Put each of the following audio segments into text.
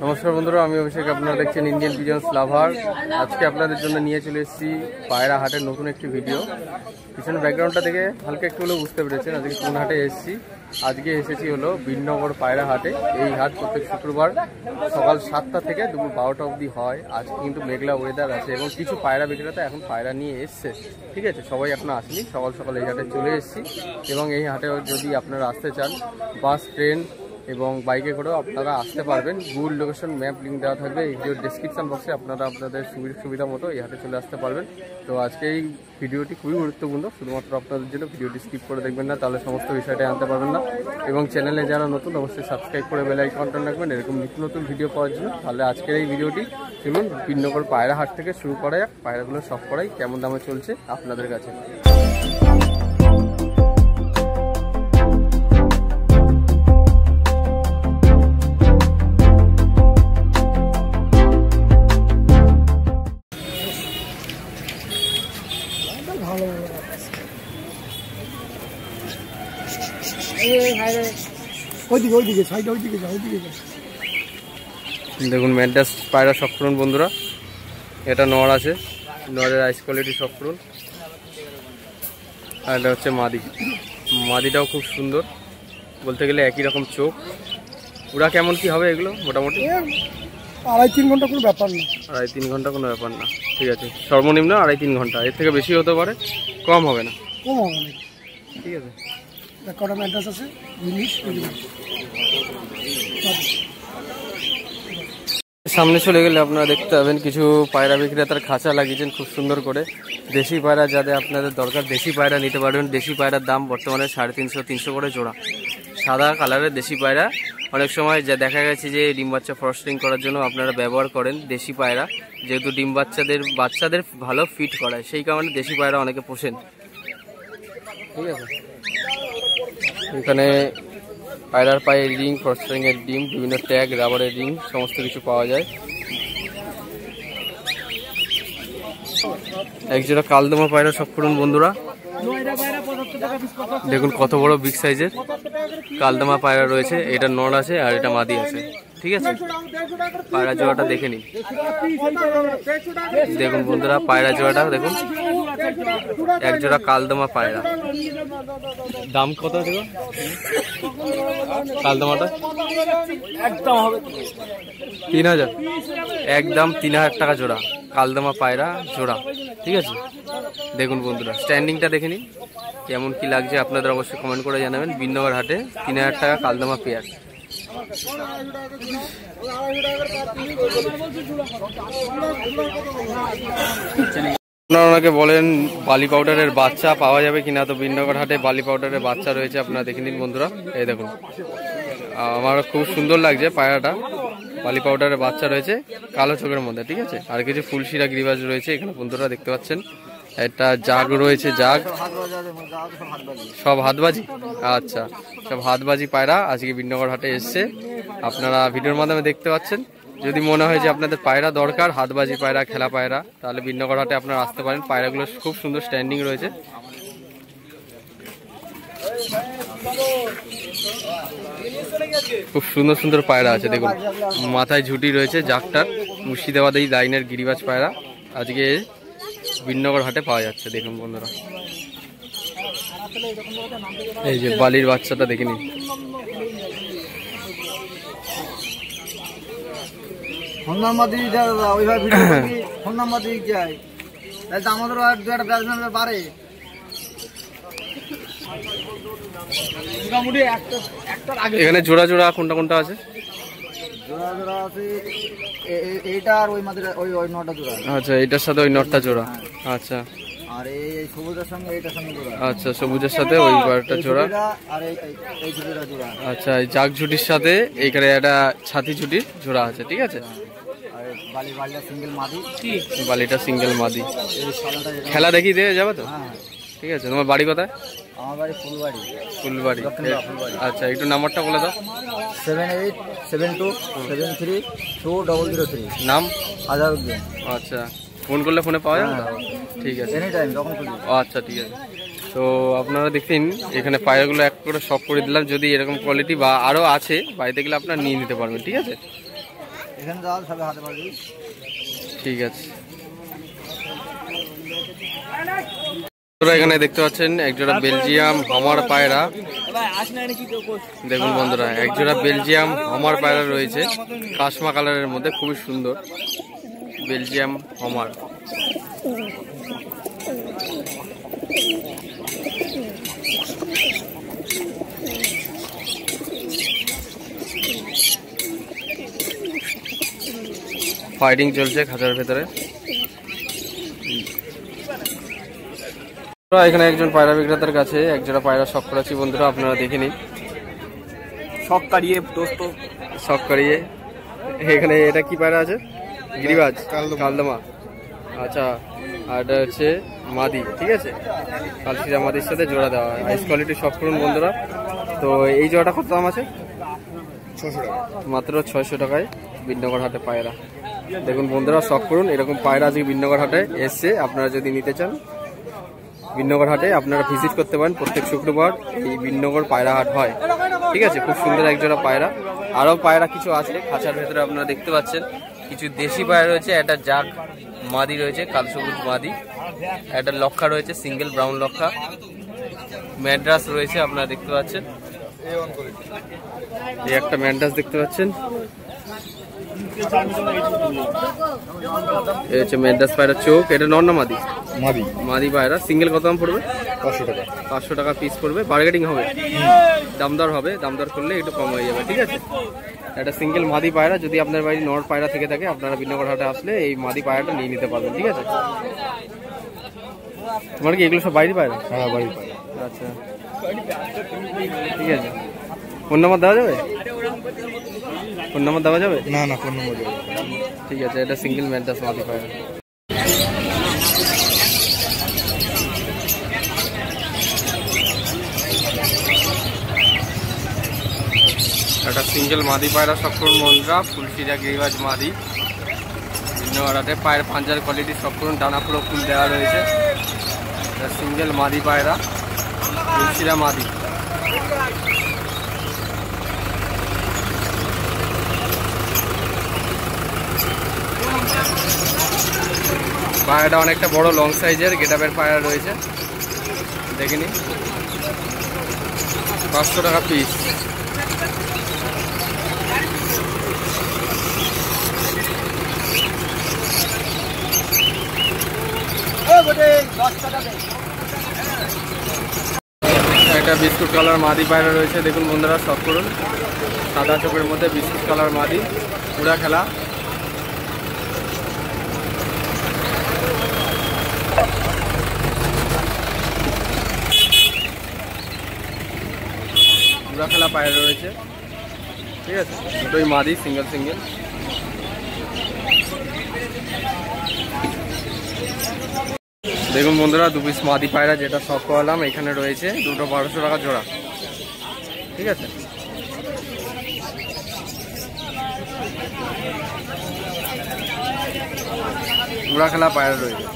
নমস্কার বন্ধুরা, আমি অভিষেক। আপনারা দেখছেন ইন্ডিয়ান পিজন্স লাভার। আজকে আপনাদের জন্য নিয়ে চলে এসেছি পায়রা হাটের নতুন একটি ভিডিও। পিছনে ব্যাকগ্রাউন্ডটা দেখে হালকা একটু হলেও বুঝতে পেরেছেন আজকে কোন হাটে এসেছি। আজকে এসেছি হলো বীরনগর পায়রা হাটে। এই হাট প্রত্যেক শুক্রবার সকাল 7টা থেকে দুপুর 12টা অবধি হয়। আজকে কিন্তু মেঘলা ওয়েদার আছে এবং কিছু পায়রা বিক্রেতা এখন পায়রা নিয়ে এসছে। ঠিক আছে, সবাই এখনো আসেনি, সকাল সকাল এই হাটে চলে এসেছি। এবং এই হাটে যদি আপনারা আসতে চান, বাস, ট্রেন এবং বাইকে করেও আপনারা আসতে পারবেন। গুগল লোকেশন ম্যাপ লিঙ্ক দেওয়া থাকবে এই ভিডিওর ডেসক্রিপশন বক্সে। আপনারা আপনাদের সুবিধা মতো এই হাটে চলে আসতে পারবেন। তো আজকে এই ভিডিওটি খুবই গুরুত্বপূর্ণ, শুধুমাত্র আপনাদের জন্য। ভিডিওটি স্কিপ করে দেখবেন না, তাহলে সমস্ত বিষয়টা জানতে পারবেন না। এবং চ্যানেলে যারা নতুন, অবশ্যই সাবস্ক্রাইব করে বেল আইকনটা রাখবেন এরকম নিত্য নতুন ভিডিও পাওয়ার জন্য। তাহলে আজকের এই ভিডিওটি চলুন বীরনগর পায়রা হাট থেকে শুরু করা যাক। পায়রাগুলো সব করাই কেমন দামে চলছে আপনাদের কাছে। দেখুন ম্যাড্রাস পায়রা সব করুন বন্ধুরা। এটা নড় আছে, নড়ের আইস কোয়ালিটি সব করুন। আর এটা হচ্ছে মাদি। মাদিটাও খুব সুন্দর, বলতে গেলে একই রকম চোখ। ওরা কেমন কি হবে এগুলো? মোটামুটি 2.5-3 ঘন্টা কোনো ব্যাপার না। 2.5-3 ঘন্টা কোনো ব্যাপার না। ঠিক আছে, সর্বনিম্ন 2.5-3 ঘন্টা, এর থেকে বেশি হতে পারে, কম হবে না। কম হবে না, ঠিক আছে। কটা ম্যাড্রাস আছে জিনিস। সামনে চলে গেলে আপনারা দেখতে পাবেন কিছু পায়রা বিক্রেতার খাঁচা লাগিয়েছেন খুব সুন্দর করে। দেশি পায়রা যাদের আপনাদের দরকার, দেশি পায়রা নিতে পারবেন। দেশি পায়রার দাম বর্তমানে 350-300 করে জোড়া। সাদা কালারের দেশি পায়রা। অনেক সময় যা দেখা গেছে যে ডিম বাচ্চা ফ্রস্টিং করার জন্য আপনারা ব্যবহার করেন দেশি পায়রা, যেহেতু ডিম বাচ্চাদের ভালো ফিট করায়, সেই কারণে দেশি পায়রা অনেকে পোষেন। ঠিক আছে, এখানে পায়রার পায়ে রিং, ফ্রস্টিং এর ডিম, বিভিন্ন ট্যাগ, রাবারের রিং, সমস্ত কিছু পাওয়া যায়। একজোড়া কালদমা পায়রা সব করুন বন্ধুরা। দেখুন কত বড় বিগ সাইজের কালদমা পায়রা রয়েছে। এটা নড় আছে আর এটা মাদি আছে। ঠিক আছে, পায়রা জোড়াটা দেখে নিন। দেখুন বন্ধুরা পায়রা জোড়াটা দেখুন, একজোড়া কালদমা পায়রা। দাম কত দেব কালদমাটা? একদম হবে 3000, একদম 3000 টাকা জোড়া কালদমা পায়রা জোড়া। ঠিক আছে, দেখুন বন্ধুরা স্ট্যান্ডিংটা দেখে নিন কেমন কি লাগছে, আপনাদের অবশ্যই কমেন্ট করে জানাবেন। বীরনগর হাটে 3000 টাকা কালদমা পেয়ার। আপনারা ওনাকে বলেন বালি পাউডারের বাচ্চা পাওয়া যাবে কিনা, তো বীরনগর হাটে বালি পাউডারের বাচ্চা রয়েছে, আপনারা দেখে নিন বন্ধুরা। এই দেখুন, আমার খুব সুন্দর লাগছে পায়রাটা। বালি পাউডারের বাচ্চা রয়েছে কালো চোখের মধ্যে। ঠিক আছে, আর কিছু ফুলশিরা গিরিবাজ রয়েছে এখানে বন্ধুরা দেখতে পাচ্ছেন। একটা জাগ রয়েছে, জাগ সব হাতবাজি। আচ্ছা, সব হাতবাজি পায়রা আজকে বীরনগর হাটে এসছে, আপনারা ভিডিওর মাধ্যমে দেখতে পাচ্ছেন। যদি মনে হয় যে আপনাদের পায়রা দরকার, হাতবাজি পায়রা, খেলা পায়রা, তাহলে বীরনগর হাটে আপনারা আসতে পারেন। পায়রাগুলো খুব সুন্দর স্ট্যান্ডিং রয়েছে। খুব সুন্দর সুন্দর পায়রা আছে দেখুন, মাথায় ঝুটি রয়েছে, জাগটার মুর্শিদাবাদ এই লাইনের গিরিবাজ পায়রা আজকে বীরনগর হাটে পাওয়া যাচ্ছে। দেখুন বন্ধুরা, এই যে বালির বাচ্চাটা দেখে নিন। এখানে জোড়া জোড়া কোনটা কোনটা আছে? আচ্ছা, এটার সাথে ওই নটটা জোড়া। আচ্ছা, আর এই সবুজের সঙ্গে এইটার সঙ্গে জোড়া। আচ্ছা, সবুজের সাথে ওই বারটা জোড়া। আর এই ঝুটিটা জোড়া। আচ্ছা, এই জাগ ঝুটির সাথে এইখানে একটা ছাতি ঝুটির জোড়া আছে। ঠিক আছে, আর বালিটা সিঙ্গেল মাদি। বালিটা সিঙ্গেল মাদি। খেলা দেখিয়ে দেওয়া যাবে তো? হ্যাঁ, ঠিক আছে। তোমার বাড়ি কোথায়? আমার বাড়ি ফুলবাড়ি। ফুলবাড়ি। আচ্ছা, একটু নাম্বারটা বলে দাও। 7872732003। নাম? আজারউদ্দিন। আচ্ছা, ফোন করলে ফোনে পাওয়া যাবে? ঠিক আছে, এনি টাইম যখন খুঁজি। আচ্ছা, ঠিক আছে। তো আপনারা দেখছেন এখানে পায়রাগুলো এক করে সব করে দিলাম। যদি এরকম কোয়ালিটি বা আরও আছে বাড়িতে গেলে আপনারা নিয়ে নিতে পারবেন। ঠিক আছে, এখানে যাওয়া সবে হাতে পারবি। ঠিক আছে। বন্ধুরা এখানে দেখতে পাচ্ছেন একজোড়া বেলজিয়াম হমার পায়রা। দেখুন বন্ধুরা একজোড়া বেলজিয়াম হমার পায়রা রয়েছে কাশমা কালারের মধ্যে, খুবই সুন্দর বেলজিয়াম হমার। ফাইটিং চলছে খাঁচার ভেতরে। এখানে একজন পায়রা বিক্রেতার কাছে একজোড়া পায়রা শখ করাচ্ছি বন্ধুরা, আপনারা দেখে নিন। শখ কারিয়ে দোস্ত, শখ করিয়ে। এখানে এটা কি পায়রা আছে? গিরিবাজ, কালদমা। আচ্ছা, আর এটা হচ্ছে মাদি। ঠিক আছে, কালশিরা মাদির সাথে জোড়া দেওয়া হয়। আইস কোয়ালিটি শখ করুন বন্ধুরা। তো এই জোড়াটা কত দাম আছে? 600 টাকা, মাত্র 600 টাকায় বিনগর হাটে পায়রা। দেখুন বন্ধুরা শখ করুন, এরকম পায়রা আজকে বিনগর হাটে এসছে। আপনারা যদি নিতে চান বিনগর হাটে আপনারা ভিজিট করতে পারেন। প্রত্যেক শুক্রবার এই বিনগর পায়রা হাট হয়। ঠিক আছে, খুব সুন্দর একজোড়া পায়রা। আরও পায়রা কিছু আছে খাঁচার ভেতরে, আপনারা দেখতে পাচ্ছেন। কিছু দেশি পায়রা রয়েছে, একটা জাগ মাদি রয়েছে, কাল সবুজ মাদি, একটা লক্ষা রয়েছে, সিঙ্গেল ব্রাউন লক্ষা, ম্যাড্রাস রয়েছে আপনারা দেখতে পাচ্ছেন। এই একটা ম্যাড্রাস দেখতে পাচ্ছেন, এই হচ্ছে ম্যাড্রাস পায়রা চোখ। এটা নর না মাদি? মাদি। মাদি পায়রা। সিঙ্গেল কত দাম পড়বে? 500 টাকা। 500 টাকা পিস পড়বে। বার্গেটিং হবে, দামদর হবে, দামদর করলে একটু কম হয়ে যাবে। ঠিক আছে, একটা সিঙ্গেল মাদি পায়রা। যদি আপনার বাড়ি নর পায়রা থেকে থাকে আপনারা বিনগর হাটে আসলে এই মাদি পায়রাটা নিয়ে নিতে পারবেন। ঠিক আছে, তোমার কি এগুলো সব বাইরে পায়রা? হ্যাঁ, বাড়ি পায়রা। আচ্ছা ঠিক আছে, ফোন নাম্বার দেওয়া যাবে? ফোন নাম্বার দেওয়া যাবে? না না, ফোন নম্বর দেবো। ঠিক আছে, এটা সিঙ্গেল ম্যাড্রাস মাদি পায়রা। একটা সিঙ্গেল মাদি পায়রা সবকরুন মন্দ্রা, ফুলশিরা গিরিবাজ মাদি বিনগরাতে। পায়ের পাঞ্জার কোয়ালিটি সবকরুন, ডানা পুরো ফুল দেওয়া রয়েছে। এটা সিঙ্গেল মাদি পায়রা, ফুলশিরা মাদি। পায়রাটা অনেকটা বড় লং সাইজের গেটআপের পায়রা রয়েছে, দেখে নিন। 500 টাকা পিস। একটা বিস্কুট কালার মাদি পায়রা রয়েছে, দেখুন বন্ধুরা শখ করুন। সাদা চোখের মধ্যে বিস্কুট কালার মাদি, পুরা খেলা। পুরা খেলা পায়রা রয়েছে। ঠিক আছে, দুটোই মাদি, সিঙ্গেল সিঙ্গেল। দেখুন বন্ধুরা 2 পিস মাদি পায়রা যেটা শখ করালাম এখানে রয়েছে, দুটো 1200 টাকা জোড়া। ঠিক আছে, পুরা খেলা পায়রা রয়েছে।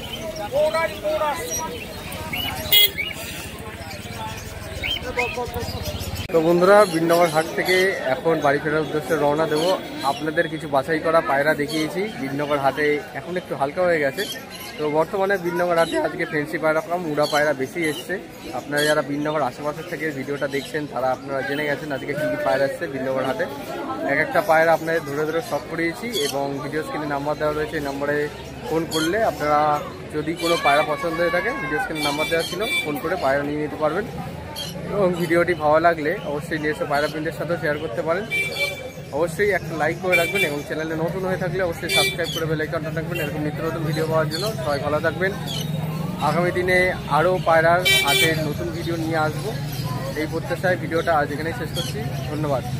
তো বন্ধুরা বিনগর হাট থেকে এখন বাড়ি ফেরার উদ্দেশ্যে রওনা দেবো। আপনাদের কিছু বাছাই করা পায়রা দেখিয়েছি। বিনগর হাটে এখন একটু হালকা হয়ে গেছে, তো বর্তমানে বিনগর হাটে আজকে ফেন্সি পায়রা কম, উড়া পায়রা বেশি এসছে। আপনারা যারা বিনগর আশেপাশের থেকে ভিডিওটা দেখছেন তারা আপনারা জেনে গেছেন আজকে কী কী পায়রা এসছে বিনগর হাটে। এক একটা পায়রা আপনাদের ধরে ধরে শখ করিয়েছি এবং ভিডিও স্ক্রিনে নাম্বার দেওয়া রয়েছে, এই নাম্বারে ফোন করলে আপনারা যদি কোনো পায়রা পছন্দ হয়ে থাকে ভিডিও স্ক্রিনে নাম্বার দেওয়া ছিল, ফোন করে পায়রা নিয়ে নিতে পারবেন। এবং ভিডিওটি ভালো লাগলে অবশ্যই নিজস্ব পায়রা প্রিন্টের সাথেও শেয়ার করতে পারেন। অবশ্যই একটা লাইক করে রাখবেন এবং চ্যানেলে নতুন হয়ে থাকলে অবশ্যই সাবস্ক্রাইব করে বেল আইকনটা রাখবেন এরকম নিত্য নতুন ভিডিও পাওয়ার জন্য। সবাই ভালো থাকবেন। আগামী দিনে আরও পায়রার হাটের নতুন ভিডিও নিয়ে আসবো, এই প্রত্যাশায় ভিডিওটা আজ এখানেই শেষ করছি। ধন্যবাদ।